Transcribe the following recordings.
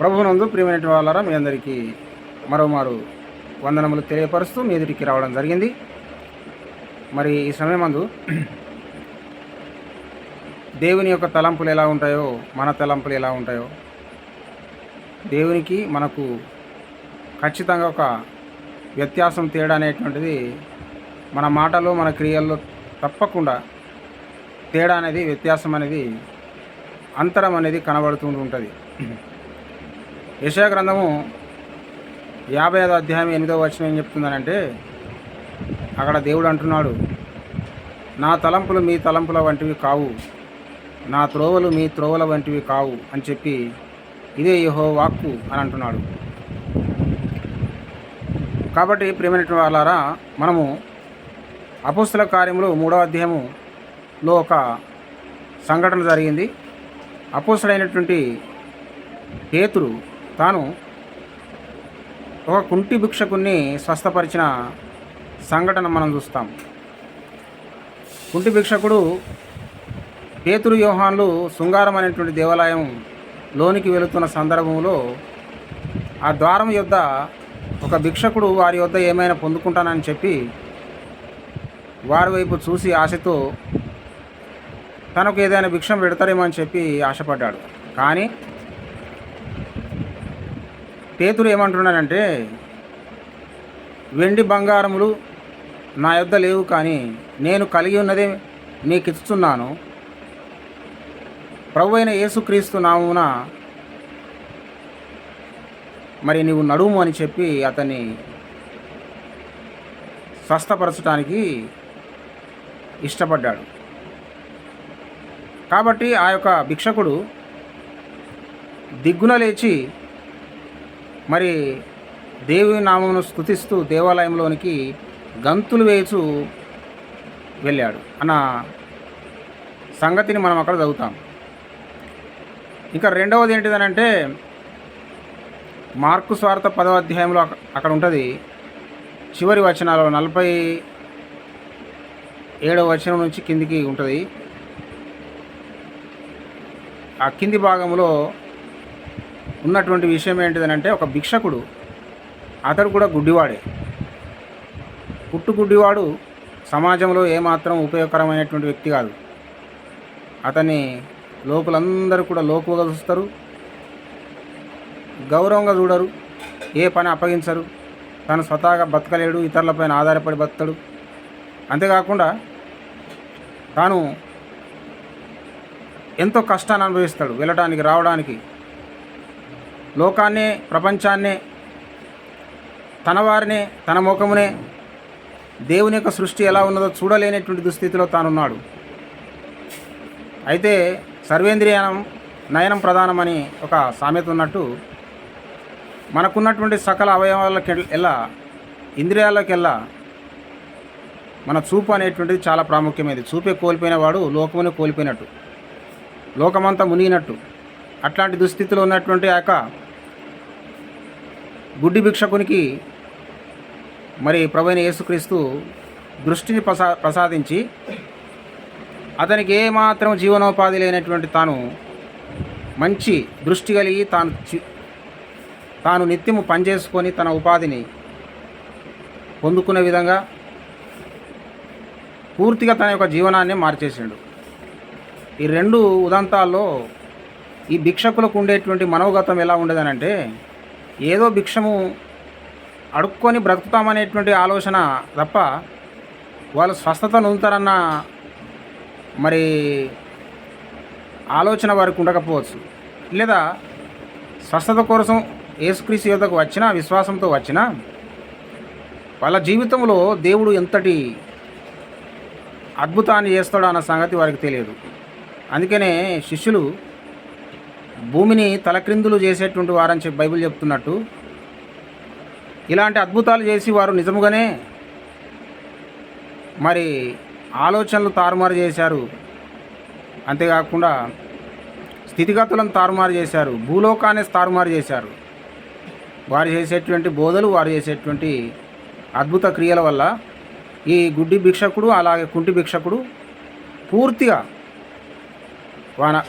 ప్రభువునందు ప్రియమైన వాళ్ళారా, మీ అందరికీ మరోమారు వందనములు తెలియపరుస్తూ మీ ఎదుటికి రావడం జరిగింది. మరి ఈ సమయమందు దేవుని యొక్క తలంపులు ఎలా ఉంటాయో, మన తలంపులు ఎలా ఉంటాయో, దేవునికి మనకు ఖచ్చితంగా ఒక వ్యత్యాసం, తేడా అనేటువంటిది మన మాటల్లో, మన క్రియల్లో తప్పకుండా తేడా అనేది, వ్యత్యాసం అనేది, అంతరం అనేది కనబడుతూ ఉంటుంది. యెషయా గ్రంథము 55వ అధ్యాయం 8వ వచనం ఏం చెప్తుందనంటే, అక్కడ దేవుడు అంటున్నాడు, నా తలంపులు మీ తలంపుల వంటివి కావు, నా త్రోవలు మీ త్రోవల వంటివి కావు అని చెప్పి ఇదే యెహోవా వాక్కు అని అంటున్నాడు. కాబట్టి ప్రియమైన వాళ్ళారా, మనము అపోస్తల కార్యములు 3వ అధ్యాయములో ఒక సంఘటన జరిగింది. అపోస్తలుడైనటువంటి పేతురు తాను ఒక కుంటి భిక్షకుణ్ణి స్వస్థపరిచిన సంఘటన మనం చూస్తాం. కుంటి భిక్షకుడు పేతురు యోహాన్లు శృంగారం అనేటువంటి దేవాలయం లోనికి వెళుతున్న సందర్భంలో ఆ ద్వారం యొద్ద ఒక భిక్షకుడు వారి యొద్ద ఏమైనా పొందుకుంటానని చెప్పి వారి వైపు చూసి ఆశతో తనకు ఏదైనా భిక్షం పెడతారేమో అని చెప్పి ఆశపడ్డాడు. కానీ పేతురు ఏమంటున్నాడంటే, వెండి బంగారములు నా యొద్ద లేవు, కానీ నేను కలిగి ఉన్నదే నీకు ఇస్తున్నాను. ప్రభు అయిన యేసుక్రీస్తు నామమున మరి నీవు నడుము అని చెప్పి అతన్ని స్వస్థపరచడానికి ఇష్టపడ్డాడు. కాబట్టి ఆ యొక్క భిక్షకుడు దిగ్గున లేచి మరి దేవుని నామమును స్తుతిస్తూ దేవాలయంలోనికి గంతులు వేయచూ వెళ్ళాడు అన్న సంగతిని మనం అక్కడ చదువుతాం. ఇంకా రెండవది ఏంటిదనంటే, మార్కు స్వార్త 10వ అధ్యాయంలో అక్కడ ఉంటుంది, చివరి వచనాలు 47వ వచనం నుంచి కిందికి ఉంటుంది. ఆ కింది భాగంలో ఉన్నటువంటి విషయం ఏంటిదనంటే, ఒక భిక్షకుడు, అతడు కూడా గుడ్డివాడే. గుడ్డివాడు సమాజంలో ఏమాత్రం ఉపయోగకరమైనటువంటి వ్యక్తి కాదు. అతన్ని లోకులందరూ కూడా లోకుగా చూస్తారు, గౌరవంగా చూడరు, ఏ పని అప్పగించరు. తను స్వతహాగా బతకలేడు, ఇతరులపైన ఆధారపడి బతకడు. అంతేకాకుండా తాను ఎంతో కష్టాన్ని అనుభవిస్తాడు వెళ్ళటానికి, రావడానికి. లోకాన్నే, ప్రపంచాన్నే, తన వారినే, తన ముఖమునే, దేవుని యొక్క సృష్టి ఎలా ఉన్నదో చూడలేనటువంటి దుస్థితిలో తానున్నాడు. అయితే సర్వేంద్రియానం నయనం ప్రధానమని ఒక సామెత ఉన్నట్టు, మనకున్నటువంటి సకల అవయవాలకెల్లా, ఇంద్రియాలకెల్లా మన చూపు అనేటువంటిది చాలా ప్రాముఖ్యమైనది. చూపే కోల్పోయిన వాడు లోకముని కోల్పోయినట్టు, లోకమంతా మునిగినట్టు. అట్లాంటి దుస్థితిలో ఉన్నటువంటి ఆ యొక్క గుడ్డి భిక్షకునికి మరి ప్రభువైన యేసుక్రీస్తు దృష్టిని ప్రసాదించి అతనికి ఏమాత్రం జీవనోపాధి లేనటువంటి తాను మంచి దృష్టి కలిగి తాను నిత్యము పనిచేసుకొని తన ఉపాధిని పొందుకునే విధంగా పూర్తిగా తన యొక్క జీవనాన్ని మార్చేసాడు. ఈ రెండు ఉదంతాల్లో ఈ భిక్షకులకు ఉండేటువంటి మనోగతం ఎలా ఉండదనంటే, ఏదో భిక్షము అడుక్కొని బ్రతుకుతామనేటువంటి ఆలోచన తప్ప వాళ్ళు స్వస్థత నొందుతారన్న మరి ఆలోచన వారికి ఉండకపోవచ్చు. లేదా స్వస్థత కోసం యేసుక్రీస్తు యొద్దకు వచ్చినా, విశ్వాసంతో వచ్చినా, వాళ్ళ జీవితంలో దేవుడు ఎంతటి అద్భుతాన్ని చేస్తాడో అన్న సంగతి వారికి తెలియదు. అందుకనే శిష్యులు భూమిని తలక్రిందులు చేసేటువంటి వారని చెప్పి బైబిల్ చెప్తున్నట్టు, ఇలాంటి అద్భుతాలు చేసి వారు నిజముగానే మరి ఆలోచనలు తారుమారు చేశారు. అంతేకాకుండా స్థితిగతులను తారుమారు చేశారు, భూలోకాన్ని తారుమారు చేశారు. వారు చేసేటువంటి బోధలు, వారు చేసేటువంటి అద్భుత క్రియల వల్ల ఈ గుడ్డి భిక్షకుడు, అలాగే కుంటి భిక్షకుడు పూర్తిగా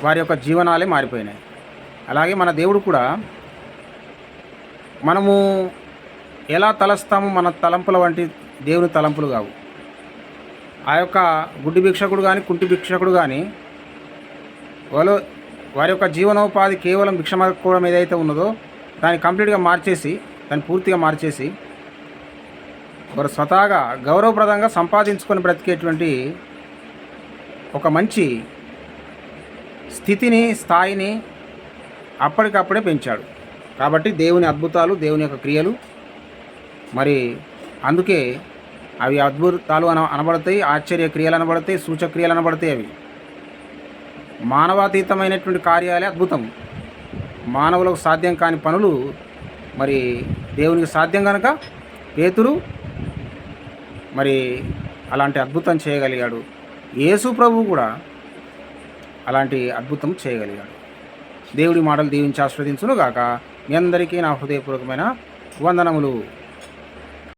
వారి యొక్క జీవనాలే మారిపోయినాయి. అలాగే మన దేవుడు కూడా మనము ఎలా తలస్తామో మన తలంపుల వంటి దేవుని తలంపులు కావు. ఆ యొక్క గుడ్డి భిక్షకుడు కానీ కుంటి భిక్షకుడు కానీ వాళ్ళు వారి యొక్క జీవనోపాధి కేవలం భిక్షమకోవడం ఏదైతే ఉన్నదో దాన్ని కంప్లీట్గా మార్చేసి, దాన్ని పూర్తిగా మార్చేసి వారు స్వతహాగా గౌరవప్రదంగా సంపాదించుకొని బ్రతికేటువంటి ఒక మంచి స్థితిని, స్థాయిని అప్పటికప్పుడే పెంచాడు. కాబట్టి దేవుని అద్భుతాలు, దేవుని యొక్క క్రియలు మరి అందుకే అవి అద్భుతాలు అనబడతాయి, ఆశ్చర్య క్రియలు అనబడతాయి, సూచక్రియలు అనబడతాయి. అవి మానవాతీతమైనటువంటి కార్యాలే అద్భుతం. మానవులకు సాధ్యం కాని పనులు మరి దేవునికి సాధ్యం కనుక పేతురు మరి అలాంటి అద్భుతం చేయగలిగాడు. యేసు ప్రభువు కూడా అలాంటి అద్భుతం చేయగలిగాడు. దేవుడి మాటలు దీవించి ఆస్వాదించును గాక. మీ అందరికీ నా హృదయపూర్వకమైన వందనములు.